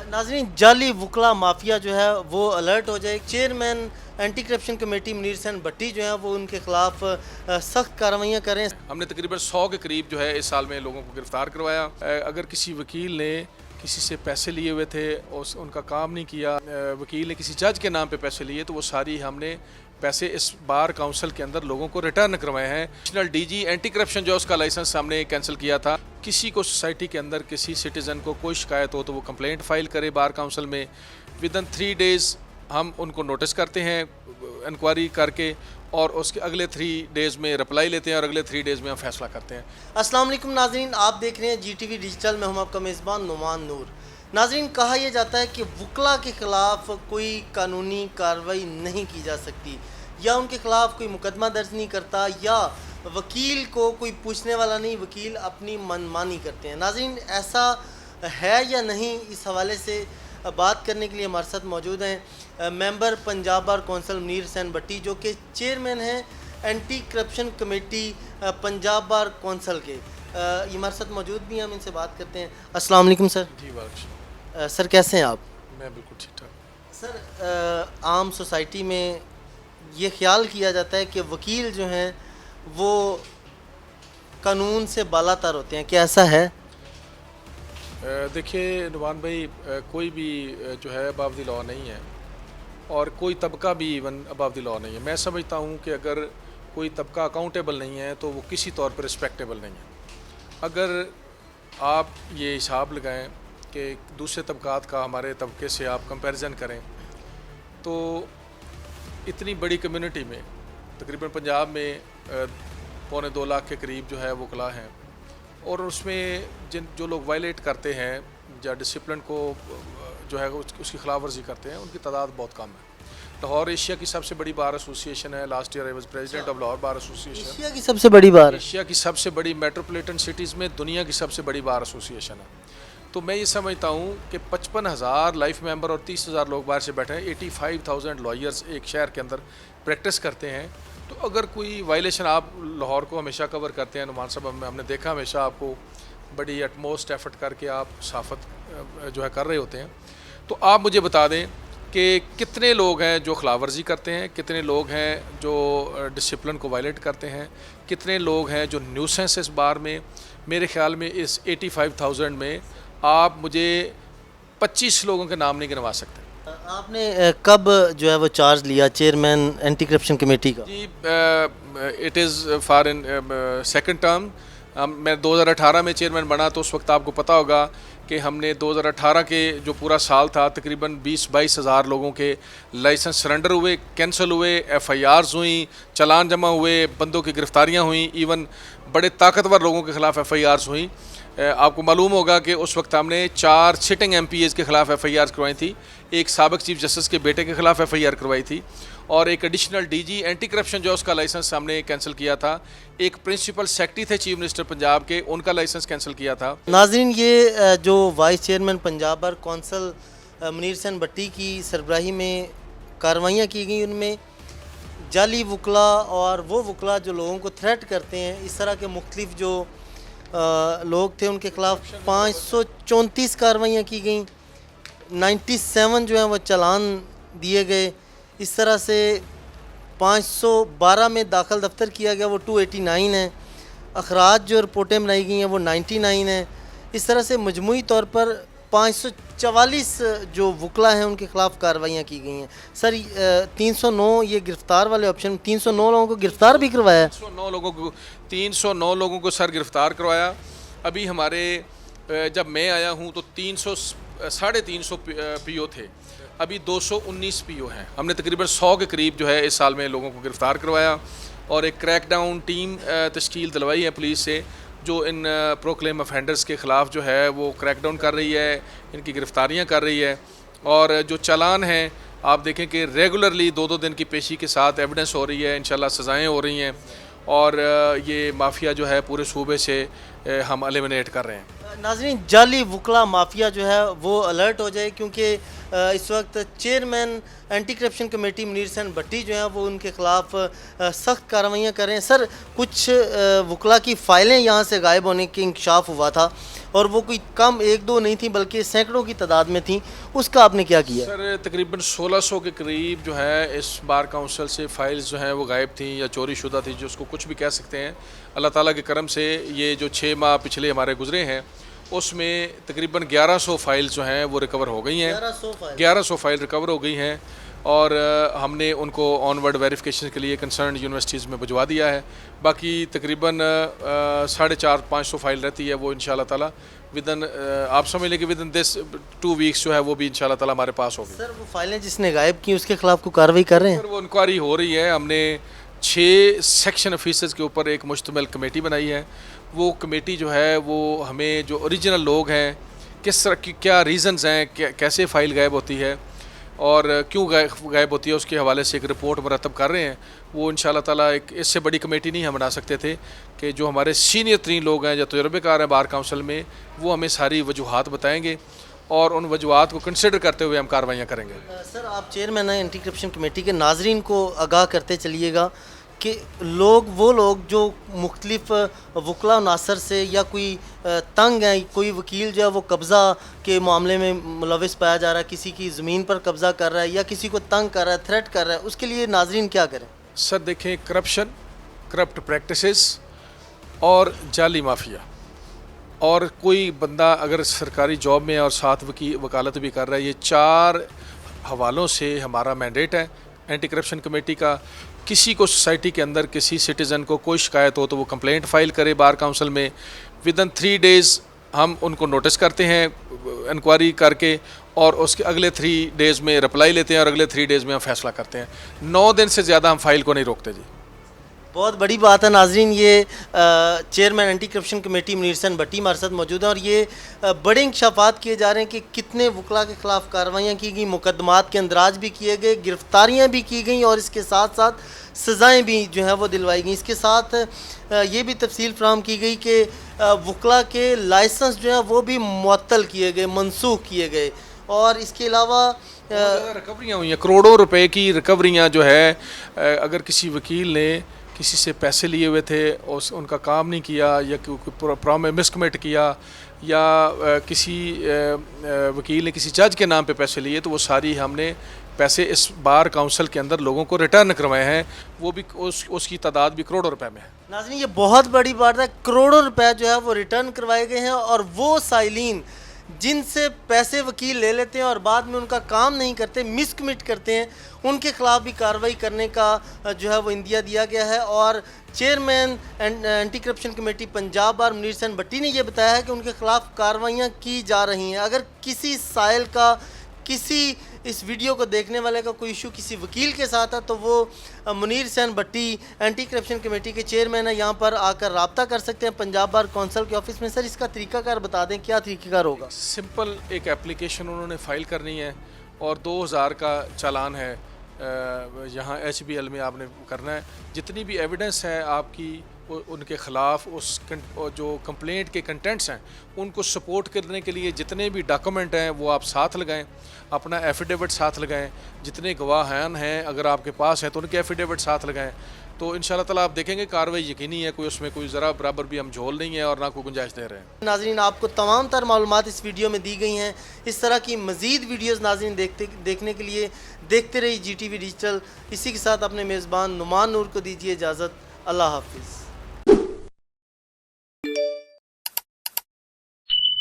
नाज़रीन, जाली वकला माफिया जो है वो अलर्ट हो जाए। Chairman anti corruption committee Munir Hussain Bhatti जो है वो उनके खिलाफ सख्त कार्रवाइयाँ करें। हमने तकरीबन 100 के करीब जो है इस साल में लोगों को गिरफ्तार करवाया। अगर किसी वकील ने किसी से पैसे लिए हुए थे और उनका काम नहीं किया, वकील ने किसी जज के नाम पे पैसे लिए, तो वो सारी हमने पैसे इस बार काउंसिल के अंदर लोगों को रिटर्न करवाए हैं। नेशनल डीजी एंटी करप्शन जो उसका लाइसेंस हमने कैंसिल किया था। किसी को सोसाइटी के अंदर किसी सिटीज़न को कोई शिकायत हो तो वो कंप्लेंट फाइल करे बार काउंसिल में। विदिन 3 डेज़ हम उनको नोटिस करते हैं इंक्वायरी करके, और उसके अगले 3 डेज़ में रिप्लाई लेते हैं और अगले 3 डेज़ में हम फैसला करते हैं। अस्सलाम वालेकुम नाज़रीन, आप देख रहे हैं GTV डिजिटल में, हम आपका मेज़बान नुमान नूर। नाज़रीन, कहा यह जाता है कि वकला के ख़िलाफ़ कोई कानूनी कार्रवाई नहीं की जा सकती, या उनके ख़िलाफ़ कोई मुकदमा दर्ज नहीं करता, या वकील को कोई पूछने वाला नहीं, वकील अपनी मनमानी करते हैं। नाज़रीन, ऐसा है या नहीं, इस हवाले से बात करने के लिए हमारे साथ मौजूद हैं member Punjab bar council Munir Hussain Bhatti, जो कि चेयरमैन हैं anti corruption committee Punjab bar council के। ये हमारे साथ मौजूद भी हैं, हम इनसे बात करते हैं। अस्सलाम वालेकुम सर। जी वालेकुम। सर कैसे हैं आप? मैं बिल्कुल ठीक ठाक। सर, आम सोसाइटी में ये ख्याल किया जाता है कि वकील जो हैं वो कानून से बालातर होते हैं, क्या ऐसा है? देखिए नुमान भाई, कोई भी जो है अबव द लॉ नहीं है, और कोई तबका भी इवन अबव द लॉ नहीं है। मैं समझता हूँ कि अगर कोई तबका अकाउंटेबल नहीं है तो वो किसी तौर पर रिस्पेक्टेबल नहीं है। अगर आप ये हिसाब लगाएं कि दूसरे तबकात का हमारे तबके से आप कंपैरिजन करें, तो इतनी बड़ी कम्युनिटी में तकरीबन पंजाब में 2.25 लाख के करीब जो है वकला हैं, और उसमें जो लोग वायलेट करते हैं या डिसिप्लिन को जो है उसकी खिलाफ वर्जी करते हैं, उनकी तादाद बहुत कम है। लाहौर एशिया की सबसे बड़ी बार एसोसिएशन है। Last year I was president of Lahore bar association. Asia की सबसे बड़ी बार, एशिया की सबसे बड़ी मेट्रोपॉलिटन सिटीज़ में दुनिया की सबसे बड़ी बार एसोसिएशन है। तो मैं ये समझता हूँ कि 55,000 लाइफ मेंबर और 30,000 लोग बाहर से बैठे हैं। 85,000 लॉयर्स एक शहर के अंदर प्रैक्टिस करते हैं। तो अगर कोई वायलेशन, आप लाहौर को हमेशा कवर करते हैं नुमान साहब, में हमने देखा हमेशा आपको बड़ी एटमोस्ट एफर्ट करके आप साफत जो है कर रहे होते हैं। तो आप मुझे बता दें कि कितने लोग हैं जो खिलाफ वर्जी करते हैं, कितने लोग हैं जो डिसिप्लिन को वायलेट करते हैं, कितने लोग हैं जो न्यूसेंस इस बार में। मेरे ख्याल में इस 85,000 में आप मुझे 25 लोगों के नाम नहीं गिनवा सकते। आपने कब जो है वो चार्ज लिया चेयरमैन एंटी करप्शन कमेटी का? जी, it is for in second term. मैं 2018 में चेयरमैन बना, तो उस वक्त आपको पता होगा कि हमने 2018 के जो पूरा साल था तकरीबन 20-22 हज़ार लोगों के लाइसेंस सरेंडर हुए, कैंसिल हुए, FIRs हुई, चलान जमा हुए, बंदों की गिरफ्तारियां हुई, इवन बड़े ताकतवर लोगों के ख़िलाफ़ FIRs हुई। आपको मालूम होगा कि उस वक्त हमने 4 सिटिंग MPs के ख़िलाफ़ FIRs करवाई थी, एक साबिक चीफ जस्टिस के बेटे के ख़िलाफ़ FIR करवाई थी, और एक एडिशनल DG एंटी करप्शन जो उसका लाइसेंस हमने कैंसिल किया था। एक प्रिंसिपल सेक्रेटरी थे चीफ मिनिस्टर पंजाब के, उनका लाइसेंस कैंसिल किया था। नाज़रीन, ये जो vice chairman Punjab bar council Munir Hussain Bhatti की सरबराही में कार्रवाइयाँ की गई, उनमें जाली वकला और वो वकला जो लोगों को थ्रेट करते हैं, इस तरह के मुख्तलिफ जो लोग थे, उनके ख़िलाफ़ 534 कार्रवाइयाँ की गई, 97 जो हैं वो चालान दिए गए। इस तरह से 512 में दाखिल दफ्तर किया गया, वो 289 है। अखराज जो रिपोर्टें बनाई गई हैं वो 99 है। इस तरह से मजमूई तौर पर 544 जो वकला हैं उनके ख़िलाफ़ कार्रवाइयाँ की गई हैं। सर, 309 ये गिरफ़्तार वाले ऑप्शन, 309 लोगों को गिरफ़्तार भी करवाया है। 309 लोगों को सर गिरफ़्तार करवाया। अभी हमारे जब मैं आया हूँ तो 350 PO थे, अभी 219 PO हैं। हमने तकरीबन 100 के करीब जो है इस साल में लोगों को गिरफ़्तार करवाया, और एक क्रैकडाउन टीम तश्कील दिलवाई है पुलिस से, जो इन प्रोक्लेम ऑफेंडर्स के ख़िलाफ़ जो है वो क्रैकडाउन कर रही है, इनकी गिरफ़्तारियाँ कर रही है। और जो चालान हैं, आप देखें कि रेगुलरली 2-2 दिन की पेशी के साथ एविडेंस हो रही है, इंशाल्लाह सज़ाएँ हो रही हैं, और ये माफिया जो है पूरे सूबे से हम एलिमिनेट कर रहे हैं। नाज़रीन, जाली वकला माफिया जो है वो अलर्ट हो जाए, क्योंकि اس وقت chairman anti corruption committee Munir Hussain Bhatti جو ہیں وہ ان کے خلاف سخت کارروائیاں کر رہے ہیں. سر کچھ وکلاء کی فائلیں یہاں سے غائب ہونے کی انکشاف ہوا تھا اور وہ کوئی کم ایک دو نہیں تھیں بلکہ سینکڑوں کی تعداد میں تھیں, اس کا آپ نے کیا کیا؟ سر تقریباً 1600 کے قریب جو ہے اس بار کونسل سے فائلز جو ہیں وہ غائب تھیں یا چوری شدہ تھی, جو اس کو کچھ بھی کہہ سکتے ہیں. اللہ تعالیٰ کے کرم سے یہ جو 6 ماہ پچھلے ہمارے گزرے ہیں اس میں تقریباً 1100 فائلز جو ہیں وہ ریکور ہو گئی ہیں. 1100 فائل ریکور ہو گئی ہیں اور ہم نے ان کو آن ورڈ ویریفیکیشن کے لیے کنسرنڈ یونیورسٹیز میں بھجوا دیا ہے. باقی تقریباً 450-500 فائل رہتی ہے, وہ انشاءاللہ تعالیٰ ودن آپ سمجھ لیں کہ ودن دس 2 ویکس جو ہے وہ بھی انشاءاللہ تعالیٰ ہمارے پاس ہوگی. سر وہ فائلیں جس نے غائب کی اس کے خلاف کوئی کارروائی کر رہے ہیں؟ سر وہ انکوائری ہو رہی ہے. ہم نے 6 سیکشن آفیسرز کے اوپر ایک مشتمل کمیٹی بنائی ہے. وہ کمیٹی جو ہے وہ ہمیں جو اوریجنل لوگ ہیں کس طرح کی کیا ریزنز ہیں, کیسے فائل غائب ہوتی ہے اور کیوں غائب ہوتی ہے, اس کے حوالے سے ایک رپورٹ مرتب کر رہے ہیں. وہ انشاءاللہ تعالیٰ ایک اس سے بڑی کمیٹی نہیں ہم بنا سکتے تھے کہ جو ہمارے سینئر ترین لوگ ہیں جو تجربے کار ہیں بار کونسل میں, وہ ہمیں ساری وجوہات بتائیں گے اور ان وجوہات کو کنسیڈر کرتے ہوئے ہم کارروائیاں کریں گے. سر آپ چیئرمین ہیں اینٹی کرپشن کمیٹی کے, ناظرین کو آگاہ کرتے چلیے گا کہ وہ لوگ جو مختلف وکلاء عناصر سے یا کوئی تنگ ہیں, کوئی وکیل جو ہے وہ قبضہ کے معاملے میں ملوث پایا جا رہا ہے, کسی کی زمین پر قبضہ کر رہا ہے یا کسی کو تنگ کر رہا ہے, تھریٹ کر رہا ہے, اس کے لیے ناظرین کیا کریں؟ سر دیکھیں, کرپشن, کرپٹ پریکٹسز اور جعلی مافیا, اور کوئی بندہ اگر سرکاری جاب میں اور ساتھ وکالت بھی کر رہا ہے, یہ 4 حوالوں سے ہمارا مینڈیٹ ہے اینٹی کرپشن کمیٹی کا. کسی کو سوسائٹی کے اندر کسی سٹیزن کو کوئی شکایت ہو تو وہ کمپلینٹ فائل کرے بار کونسل میں. ودن 3 ڈیز ہم ان کو نوٹس کرتے ہیں انکوائری کر کے, اور اس کے اگلے 3 ڈیز میں رپلائی لیتے ہیں اور اگلے 3 ڈیز میں ہم فیصلہ کرتے ہیں. 9 دن سے زیادہ ہم فائل کو نہیں روکتے جی. بہت بڑی بات ہے ناظرین. یہ chairman anti corruption committee Munir Hussain Bhatti ہمارے ساتھ موجود ہیں اور یہ بڑے انکشافات کیے جا رہے ہیں کہ کتنے وکلاء کے خلاف کارروائیاں کی گئی, مقدمات کے اندراج بھی کیے گئے, گرفتاریاں بھی کی گئیں اور اس کے ساتھ ساتھ سزائیں بھی جو ہیں وہ دلوائی گئیں. اس کے ساتھ یہ بھی تفصیل فراہم کی گئی کہ وکلاء کے لائسنس جو ہیں وہ بھی معطل کیے گئے, منسوخ کیے گئے, اور اس کے علاوہ ریکوریاں ہوئی ہیں, کروڑوں روپے کی ریکوریاں جو ہے. اگر کسی وکیل نے کسی سے پیسے لیے ہوئے تھے اور ان کا کام نہیں کیا یا مسکمٹ کیا یا کسی وکیل نے کسی جج کے نام پہ پیسے لیے, تو وہ ساری ہم نے پیسے اس بار کونسل کے اندر لوگوں کو ریٹرن کروائے ہیں. وہ بھی اس کی تعداد بھی کروڑوں روپے میں ہے. ناظرین یہ بہت بڑی بات ہے, کروڑوں روپے جو ہے وہ ریٹرن کروائے گئے ہیں, اور وہ سائلین جن سے پیسے وکیل لے لیتے ہیں اور بعد میں ان کا کام نہیں کرتے, مس کمٹ کرتے ہیں, ان کے خلاف بھی کارروائی کرنے کا جو ہے وہ اندیا دیا گیا ہے. اور chairman anti corruption committee Punjab bar Munir Hussain Bhatti نے یہ بتایا ہے کہ ان کے خلاف کارروائیاں کی جا رہی ہیں. اگر کسی سائل کا, کسی اس ویڈیو کو دیکھنے والے کا کوئی ایشو کسی وکیل کے ساتھ ہے تو وہ منیر حسین بٹی اینٹی کرپشن کمیٹی کے چیئرمین ہیں, یہاں پر آ کر رابطہ کر سکتے ہیں پنجاب بار کونسل کے آفس میں. سر اس کا طریقہ کار بتا دیں, کیا طریقہ کار ہوگا؟ سمپل ایک اپلیکیشن انہوں نے فائل کرنی ہے اور 2000 کا چالان ہے, یہاں HBL میں آپ نے کرنا ہے. جتنی بھی ایویڈنس ہے آپ کی ان کے خلاف, اس جو کمپلینٹ کے کنٹینٹس ہیں ان کو سپورٹ کرنے کے لیے جتنے بھی ڈاکومنٹ ہیں وہ آپ ساتھ لگائیں, اپنا ایفیڈیوٹ ساتھ لگائیں, جتنے گواہان ہیں اگر آپ کے پاس ہیں تو ان کے ایفیڈیوٹ ساتھ لگائیں. تو انشاءاللہ تعالیٰ آپ دیکھیں گے کارروائی یقینی ہے, کوئی اس میں کوئی ذرا برابر بھی ہم جھول نہیں ہے اور نہ کوئی گنجائش دے رہے ہیں. ناظرین آپ کو تمام تر معلومات اس ویڈیو میں دی گئی ہیں. اس طرح کی مزید ویڈیوز ناظرین دیکھنے کے لیے دیکھتے رہیے GTV ڈیجیٹل. اسی کے ساتھ اپنے میزبان نعمان نور کو دیجیے اجازت. اللہ حافظ.